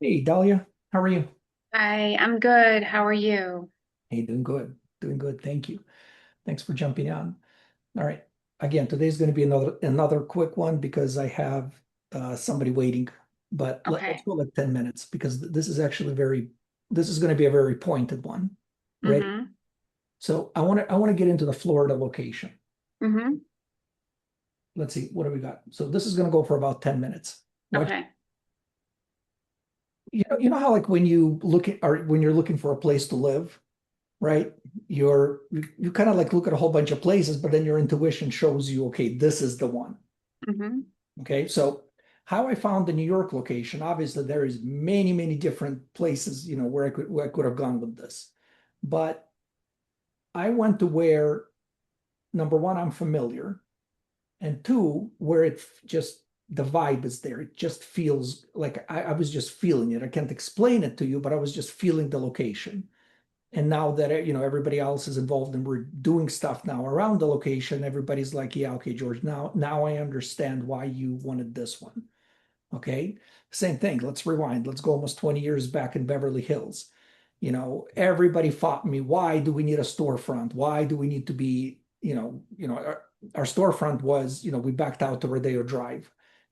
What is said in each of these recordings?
Hey, Dahlia, how are you? Hi, I'm good. How are you? Hey, doing good. Doing good. Thank you. Thanks for jumping on. All right. Again, today's going to be another quick one because I have somebody waiting, but let's Okay. go like 10 minutes because this is going to be a very pointed one. Ready? Mm-hmm. So I want to get into the Florida location. Mm-hmm. Let's see, what do we got? So this is going to go for about 10 minutes. What Okay. you know how like when you look at or when you're looking for a place to live, right? You kind of like look at a whole bunch of places, but then your intuition shows you, okay, this is the one. Mm-hmm. Okay, so how I found the New York location, obviously there is many different places, where I could have gone with this. But I went to where number one, I'm familiar, and two, where just the vibe is there. It just feels like I was just feeling it. I can't explain it to you, but I was just feeling the location. And now that everybody else is involved and we're doing stuff now around the location, everybody's like, yeah, okay, George, now I understand why you wanted this one. Okay. Same thing. Let's rewind. Let's go almost 20 years back in Beverly Hills. Everybody fought me. Why do we need a storefront? Why do we need to be, our storefront was, we backed out to Rodeo Drive.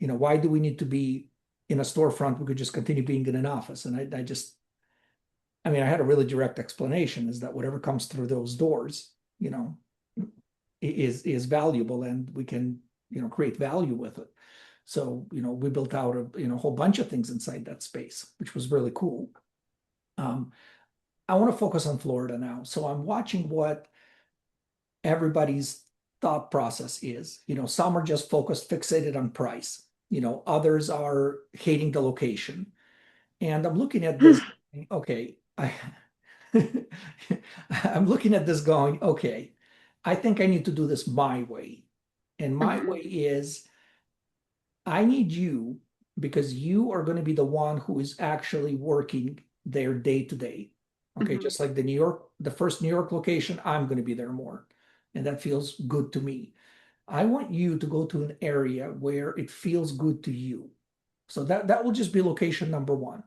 Why do we need to be in a storefront? We could just continue being in an office. And I mean, I had a really direct explanation is that whatever comes through those doors, you know, is valuable and we can, create value with it. So, we built out a whole bunch of things inside that space, which was really cool. Um, I want to focus on Florida now. So I'm watching what everybody's thought process is. Some are just focused, fixated on price. Others are hating the location. And I'm looking at this, okay, I'm looking at this going, okay, I think I need to do this my way. And my Mm-hmm. way is I need you because you are going to be the one who is actually working there day to day. Okay, Mm-hmm. just like the first New York location, I'm going to be there more. And that feels good to me. I want you to go to an area where it feels good to you. So that will just be location number one.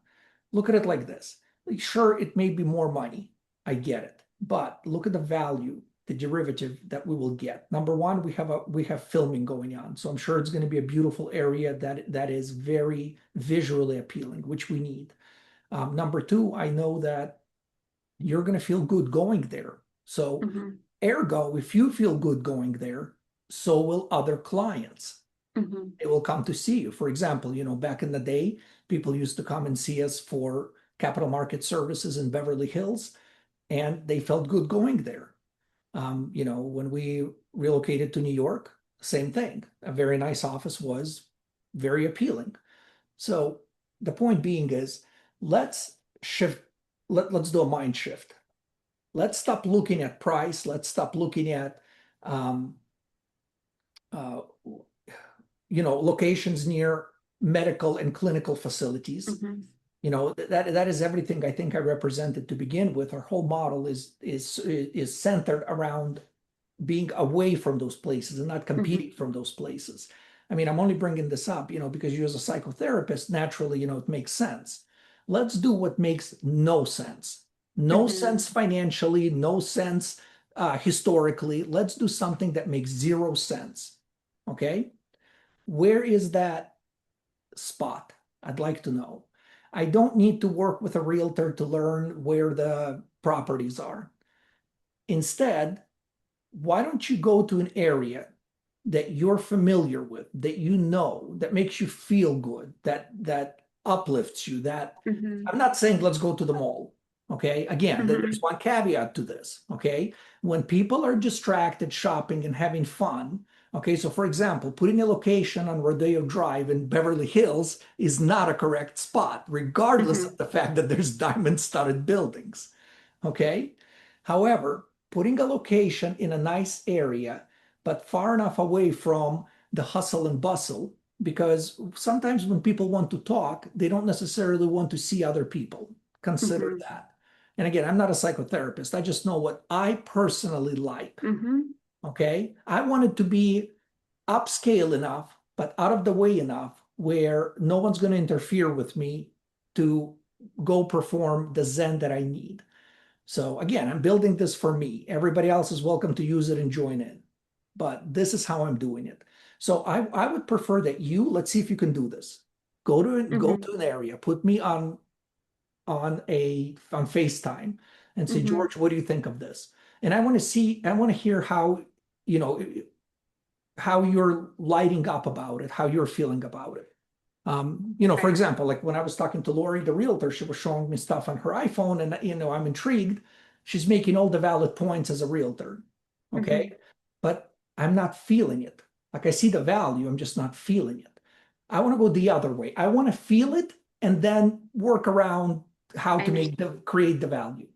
Look at it like this. Like, sure, it may be more money. I get it. But look at the value, the derivative that we will get. Number one, we have filming going on. So I'm sure it's going to be a beautiful area that is very visually appealing, which we need. Number two, I know that you're going to feel good going there. So Mm-hmm. ergo, if you feel good going there, so will other clients. Mm-hmm. They will come to see you. For example, back in the day, people used to come and see us for capital market services in Beverly Hills, and they felt good going there. When we relocated to New York, same thing. A very nice office was very appealing. So the point being is, let's shift. Let's do a mind shift. Let's stop looking at price. Let's stop looking at um, uh, locations near medical and clinical facilities. Mm-hmm. That is everything I think I represented to begin with. Our whole model is centered around being away from those places and not Mm-hmm. competing from those places. I mean, I'm only bringing this up, because you as a psychotherapist, naturally, it makes sense. Let's do what makes no sense. No Mm-hmm. sense financially, no sense historically. Let's do something that makes zero sense. Okay? Where is that spot? I'd like to know. I don't need to work with a realtor to learn where the properties are. Instead, why don't you go to an area that you're familiar with, that that makes you feel good, that uplifts you, that Mm-hmm. I'm not saying let's go to the mall. Okay. Again, there's Mm-hmm. one caveat to this. Okay. When people are distracted shopping and having fun, okay. So, for example, putting a location on Rodeo Drive in Beverly Hills is not a correct spot, regardless Mm-hmm. of the fact that there's diamond studded buildings. Okay. However, putting a location in a nice area, but far enough away from the hustle and bustle, because sometimes when people want to talk, they don't necessarily want to see other people. Consider Mm-hmm. that. And again, I'm not a psychotherapist. I just know what I personally like. Mm-hmm. Okay. I want it to be upscale enough, but out of the way enough where no one's going to interfere with me to go perform the Zen that I need. So again, I'm building this for me. Everybody else is welcome to use it and join in, but this is how I'm doing it. So I would prefer that let's see if you can do this. Go Mm-hmm. to an area, put me on FaceTime and say, Mm-hmm. George, what do you think of this? And I want to hear you know, how you're lighting up about it, how you're feeling about it. For Okay. example, like when I was talking to Lori, the realtor, she was showing me stuff on her iPhone, and I'm intrigued. She's making all the valid points as a realtor. Mm-hmm. Okay. But I'm not feeling it. Like I see the value, I'm just not feeling it. I want to go the other way. I want to feel it and then work around how I to understand. create the value.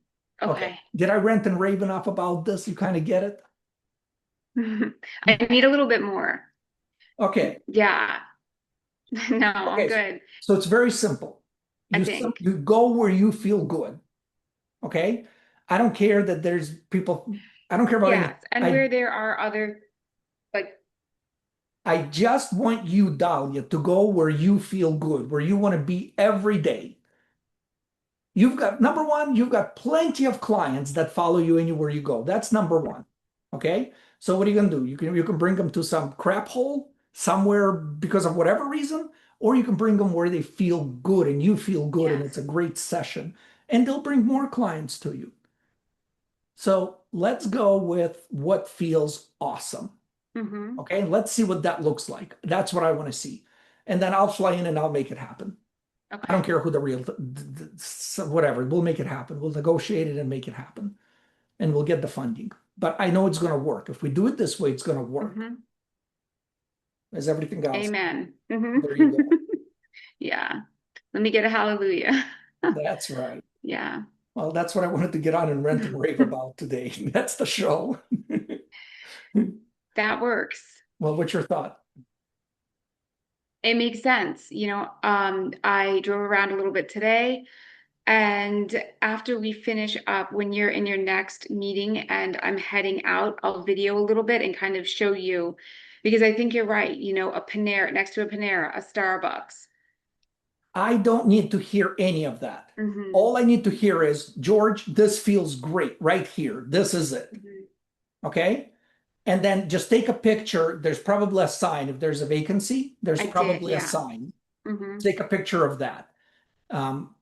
Okay. Okay. Did I rant and rave enough about this? You kind of get it? I need a little bit more. Okay. Yeah. No, I'm Okay. good. So it's very simple. I think. You go where you feel good. Okay. I don't care that there's people, I don't care about anything. Yes. And where there are other, like, I just want you, Dahlia, to go where you feel good, where you want to be every day. You've got number one, you've got plenty of clients that follow you anywhere you go. That's number one. Okay. So what are you gonna do? You can bring them to some crap hole somewhere because of whatever reason, or you can bring them where they feel good and you feel good and yes. it's a great session, and they'll bring more clients to you. So let's go with what feels awesome. Mm-hmm. Okay, let's see what that looks like. That's what I want to see. And then I'll fly in and I'll make it happen. I don't Okay. care who the real, whatever, we'll make it happen. We'll negotiate it and make it happen. And we'll get the funding. But I know it's going to work. If we do it this way, it's going to work. Mm-hmm. As everything else, Amen. there you Mm-hmm. go. Yeah. Let me get a hallelujah. That's right. Yeah. Well, that's what I wanted to get on and rant and rave about today. That's the show. That works. Well, what's your thought? It makes sense. I drove around a little bit today, and after we finish up, when you're in your next meeting and I'm heading out, I'll video a little bit and kind of show you, because I think you're right. A Panera next to a Panera, a Starbucks. I don't need to hear any of that. Hmm. All I need to hear is, George, this feels great right here. This is it. Hmm. Okay. And then just take a picture. There's probably a sign. If there's a vacancy, there's I did, probably a yeah. sign. Hmm. Take a picture of that. Um,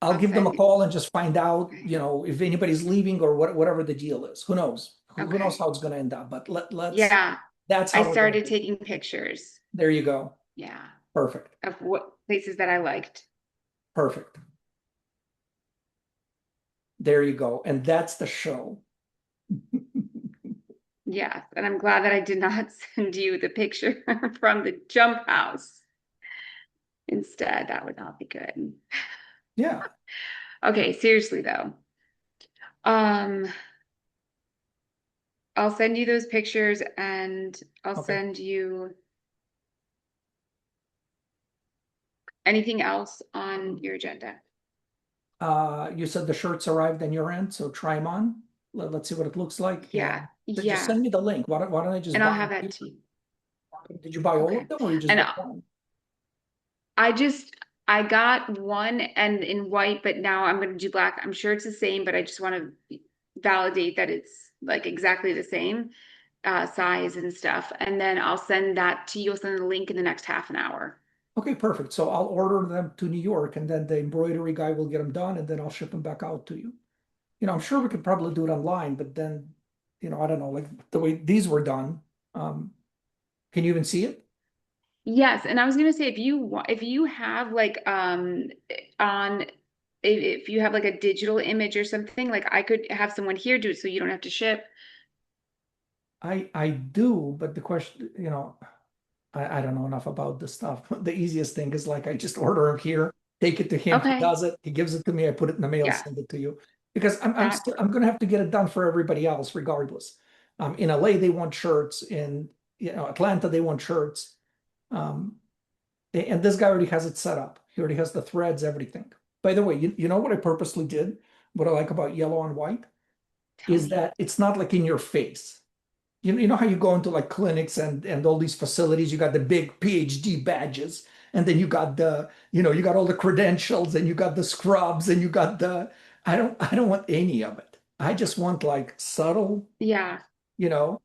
I'll I'll give them a send you. call and just find out, Okay. if anybody's leaving or whatever the deal is. Who knows? Who knows Okay. how it's going to end up? But Yeah. that's I how we're going to started do it. taking pictures. There you go. Yeah. Perfect. Of what places that I liked. Perfect. There you go. And that's the show. Yes. And I'm glad that I did not send you the picture from the jump house instead. That would not be good. Yeah. Okay, seriously though. Um, I'll send you those pictures and I'll Okay. send you anything else on your agenda. You said the shirts arrived on your end, so try them on. Let's see what it looks like. Yeah, And just yeah. send me the link. Why don't I just And I'll buy have a that few? too. Did you buy all of Okay. them or you just And got one? I just I got one and in white, but now I'm gonna do black. I'm sure it's the same, but I just want to validate that it's like exactly the same size and stuff. And then I'll send that to you. I'll send the link in the next half an hour. Okay, perfect. So I'll order them to New York and then the embroidery guy will get them done and then I'll ship them back out to you. I'm sure we could probably do it online, but then, I don't know, like the way these were done. Um, can you even see it? Yes, and I was gonna say if you have like on if you have like a digital image or something, like I could have someone here do it so you don't have to ship. I do, but the question, I don't know enough about this stuff. The easiest thing is like I just order it here, take it to him, he Okay. does it, he gives it to me, I put it in the mail, Yeah, send it to you. Because that works. I'm gonna have to get it done for everybody else regardless. In LA they want shirts, in Atlanta they want shirts. Um, and this guy already has it set up. He already has the threads, everything. By the way, you know what I purposely did? What I like about yellow and white Tell is me. that it's not like in your face. You know how you go into like clinics and all these facilities, you got the big PhD badges. And then you got you got all the credentials and you got the scrubs and you got I don't want any of it. I just want like subtle, Yeah. you know.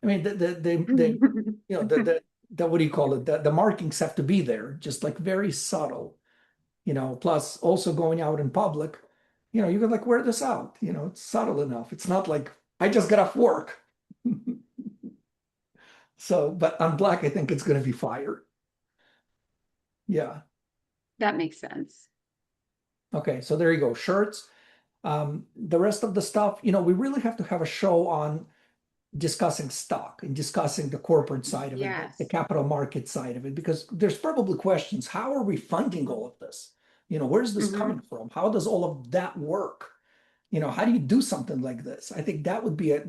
I mean, the what do you call it? The markings have to be there, just like very subtle, plus also going out in public, you can like wear this out, it's subtle enough. It's not like I just got off work. So, but on black, I think it's going to be fire. Yeah. That makes sense. Okay. So there you go. Shirts. The rest of the stuff, we really have to have a show on discussing stock and discussing the corporate side of it, the Yes. capital market side of it, because there's probably questions. How are we funding all of this? Where's this coming Hmm. from? How does all of that work? How do you do something like this? I think that would be a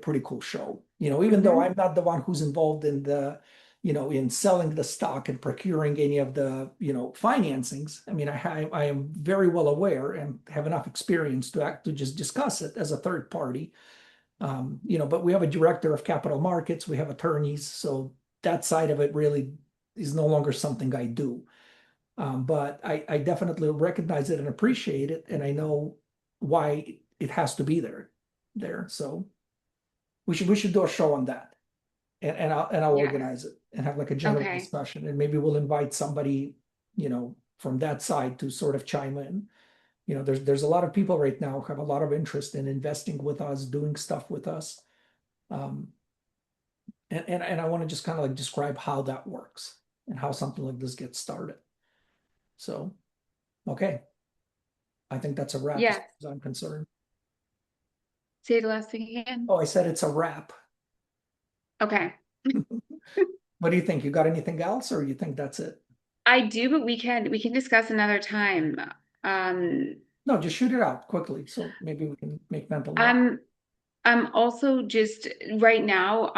pretty cool show. Even though Hmm. I'm not the one who's involved in in selling the stock and procuring any of the, financings. I mean, I am very well aware and have enough experience to just discuss it as a third party. But we have a director of capital markets, we have attorneys, so that side of it really is no longer something I do. But I definitely recognize it and appreciate it, and I know why it has to be there. So we should do a show on that, and I'll Yes. organize it and have like a general Okay. discussion, and maybe we'll invite somebody, from that side to sort of chime in. There's a lot of people right now who have a lot of interest in investing with us, doing stuff with us. Um, and I want to just kind of like describe how that works and how something like this gets started. So, okay. I think that's a wrap as Yes. far as I'm concerned. Say the last thing again. Oh, I said it's a wrap. Okay. What do you think? You got anything else, or you think that's it? I do, but we can discuss another time. Um, No, just shoot it out quickly, so maybe we can make mental note. I'm I'm also just right now,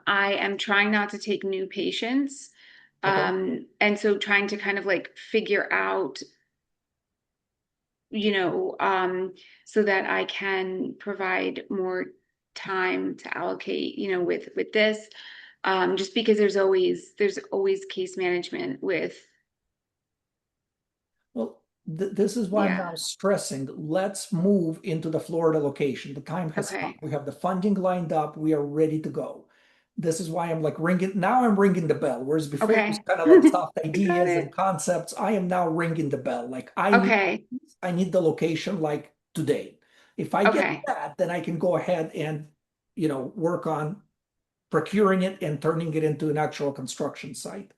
I am trying not to take new patients. Okay. And so trying to kind of like figure out, you know, so that I can provide more time to allocate, with this. Just because there's always case management with, Well, this is why I'm yeah. now stressing. Let's move into the Florida location. The time has come. Okay. We have the funding lined up. We are ready to go. This is why I'm like ringing. Now I'm ringing the bell. Whereas before it was Okay. kind of like soft I got ideas and it. concepts. I am now ringing the bell. Like Okay. I need the location like today. If I get Okay. that, then I can go ahead and work on procuring it and turning it into an actual construction site.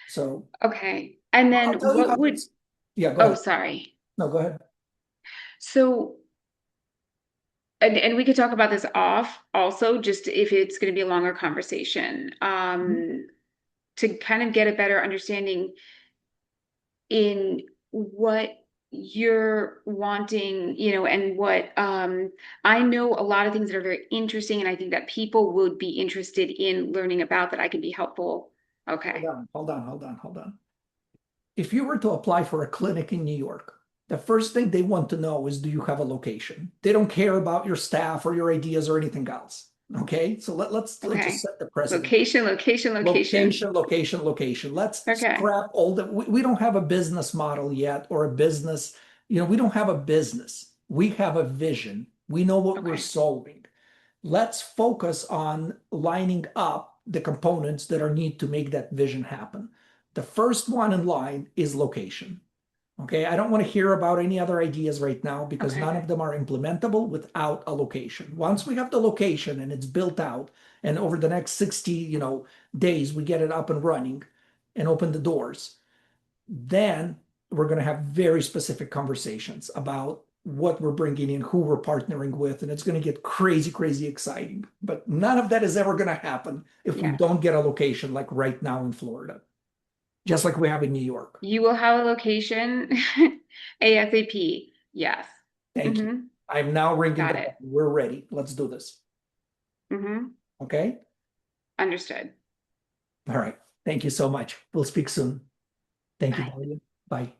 So Okay. And I'll then tell you what how would, this. Yeah, go oh, ahead. sorry. No, go ahead. So, and we could talk about this off also, just if it's going to be a longer conversation, to kind of get a better understanding in what you're wanting, and what I know a lot of things that are very interesting, and I think that people would be interested in learning about that I can be helpful. Hold Okay. on, hold on, hold on, hold on. If you were to apply for a clinic in New York, the first thing they want to know is, do you have a location? They don't care about your staff or your ideas or anything else. Okay, so let's just Okay. set the precedent. Location, location, location. Location, location, location. Let's Okay. scrap all the. We don't have a business model yet or a business. We don't have a business. We have a vision. We know what we're Okay. solving. Let's focus on lining up the components that are need to make that vision happen. The first one in line is location. Okay, I don't want to hear about any other ideas right now because Okay. none of them are implementable without a location. Once we have the location and it's built out, and over the next 60, days we get it up and running and open the doors, then we're going to have very specific conversations about what we're bringing in, who we're partnering with, and it's going to get crazy, crazy exciting. But none of that is ever going to happen if we Yes. don't get a location like right now in Florida, just like we have in New York. You will have a location ASAP. Yes. Thank you. Mm-hmm. I'm now ringing the Got bell. it. We're ready. Let's do this. Mm-hmm. Okay. Understood. All right. Thank you so much. We'll speak soon. Thank you, Bye. Dahlia. Bye.